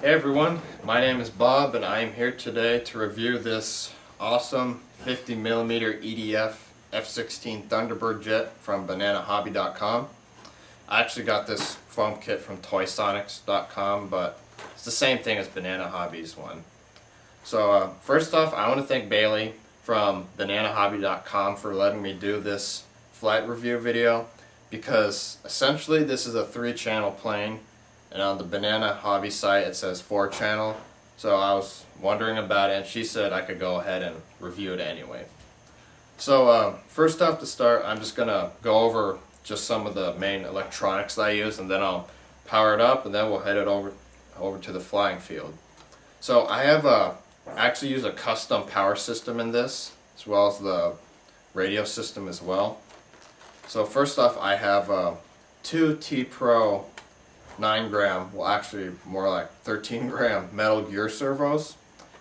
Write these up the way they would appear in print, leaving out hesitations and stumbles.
Hey everyone, my name is Bob and I am here today to review this awesome 50mm EDF F-16 Thunderbird jet from bananahobby.com. I actually got this foam kit from toysonics.com, but it's the same thing as Banana Hobby's one. So first off, I want to thank Bailey from bananahobby.com for letting me do this flight review video, because essentially this is a 3-channel plane, and on the Banana Hobby site it says 4-channel. So I was wondering about it and she said I could go ahead and review it anyway. So first off, to start, I'm just going to go over just some of the main electronics that I use, and then I'll power it up and then we'll head it over to the flying field. So I have actually used a custom power system in this, as well as the radio system as well. So first off, I have 2 T-Pro 9-gram, well actually more like 13-gram Metal Gear servos,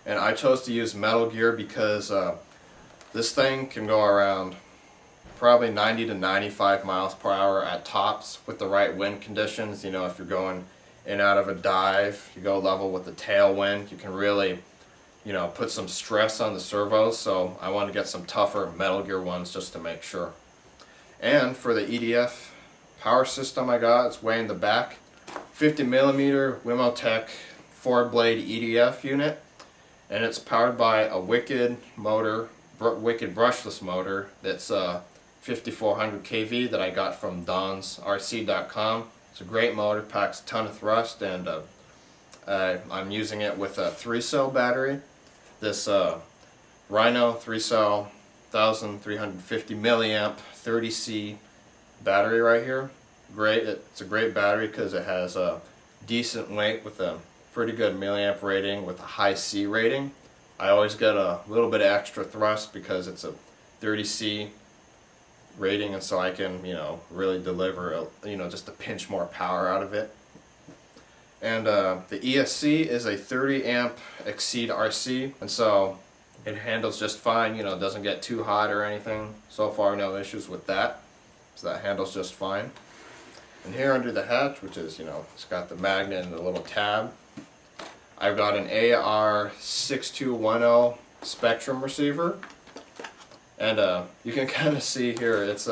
and I chose to use Metal Gear because this thing can go around probably 90 to 95 miles per hour at tops with the right wind conditions. You know, if you're going in and out of a dive, you go level with the tailwind, you can really, you know, put some stress on the servos. So I want to get some tougher Metal Gear ones just to make sure. And for the EDF power system I got, it's way in the back. 50mm Wimotech 4-blade EDF unit, and it's powered by a wicked brushless motor that's 5400 kV that I got from donsrc.com. It's a great motor, packs a ton of thrust, and I'm using it with a 3-cell battery. This Rhino 3-cell 1350 milliamp 30C battery right here. Great, it's a great battery because it has a decent weight with a pretty good milliamp rating with a high C rating. I always get a little bit of extra thrust because it's a 30C rating, and so I can, you know, really deliver just a pinch more power out of it. And the ESC is a 30 amp Exceed RC, and so it handles just fine. You know, it doesn't get too hot or anything. So far, no issues with that, so that handles just fine. And here under the hatch, which is, you know, it's got the magnet and the little tab, I've got an AR6210 Spectrum receiver. And you can kind of see here, it's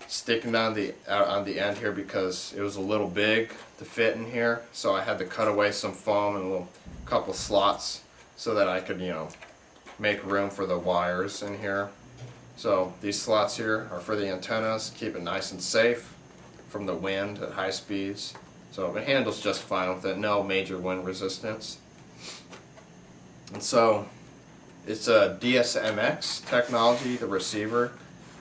sticking on the end here because it was a little big to fit in here. So I had to cut away some foam and a couple slots so that I could, you know, make room for the wires in here. So these slots here are for the antennas, keep it nice and safe from the wind at high speeds. So it handles just fine with it, no major wind resistance. And so it's a DSMX technology, the receiver.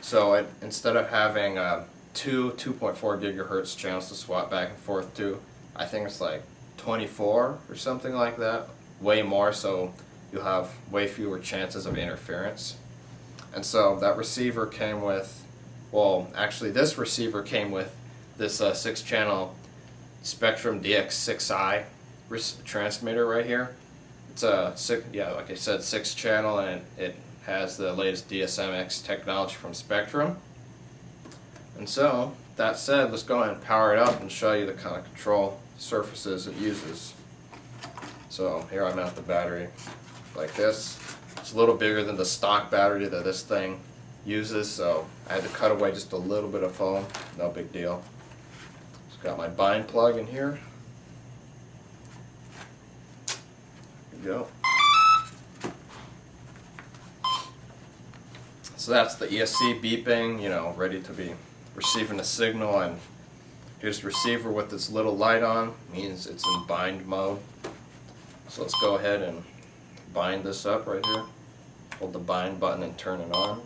So instead of having 2.4 gigahertz channels to swap back and forth to, I think it's like 24 or something like that, way more, so you'll have way fewer chances of interference. And so that receiver came with, well, actually this receiver came with this 6-channel Spectrum DX6i transmitter right here. It's a like I said, 6-channel, and it has the latest DSMX technology from Spectrum. And so, that said, let's go ahead and power it up and show you the kind of control surfaces it uses. So here I mount the battery like this. It's a little bigger than the stock battery that this thing uses, so I had to cut away just a little bit of foam, no big deal. Got my bind plug in here. There we go. So that's the ESC beeping, you know, ready to be receiving a signal, and here's the receiver with this little light on, means it's in bind mode. So let's go ahead and bind this up right here. Hold the bind button and turn it on.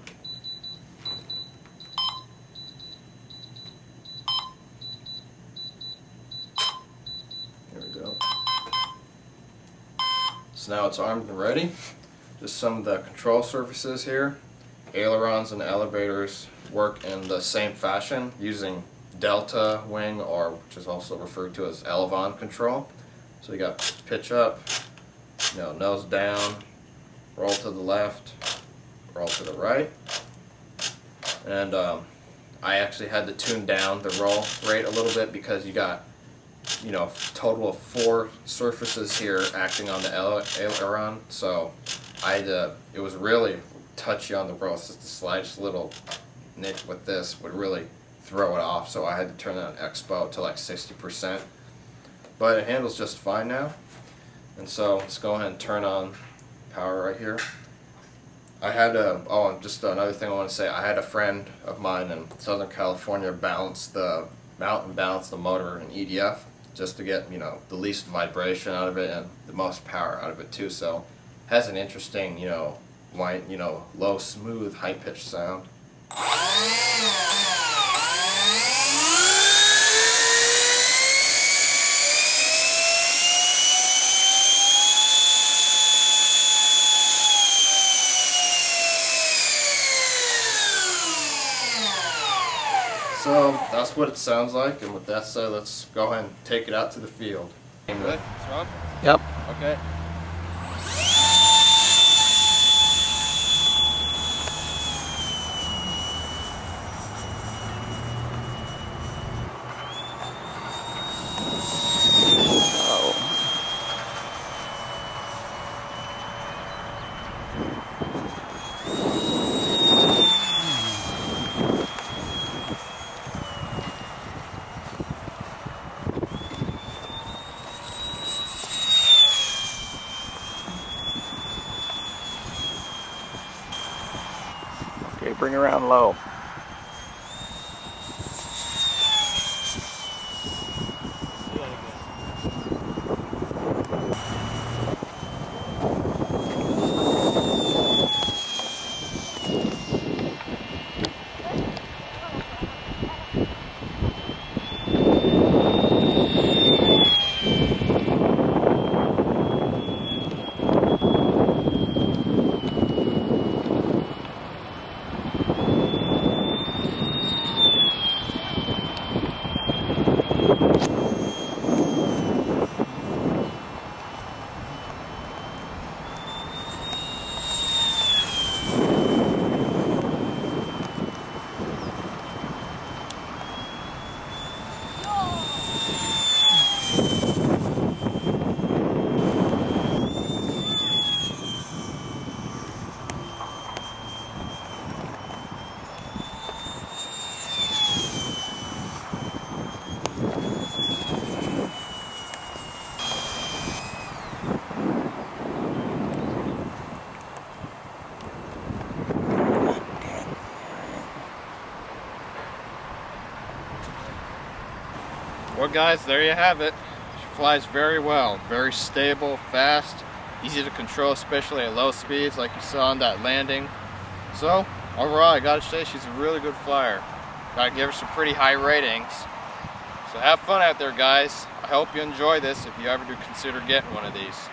So now it's armed and ready. Just some of the control surfaces here. Ailerons and elevators work in the same fashion using delta wing, or which is also referred to as elevon control. So you got pitch up, you know, nose down, roll to the left, roll to the right. And I actually had to tune down the roll rate a little bit because you got total of 4 surfaces here acting on the aileron. So it was really touchy on the ropes. Just the slightest little nick with this would really throw it off. So I had to turn it on expo to like 60%. But it handles just fine now. And so let's go ahead and turn on power right here. I had just another thing I want to say. I had a friend of mine in Southern California balance the motor in EDF just to get the least vibration out of it and the most power out of it too. So it has an interesting low, smooth, high pitched sound. So that's what it sounds like, and with that said, let's go ahead and take it out to the field. Good? Strong? Yep. Okay. Okay, bring around low. Well guys, there you have it. She flies very well, very stable, fast, easy to control, especially at low speeds like you saw on that landing. So overall I gotta say she's a really good flyer. Gotta give her some pretty high ratings. So have fun out there guys. I hope you enjoy this if you ever do consider getting one of these.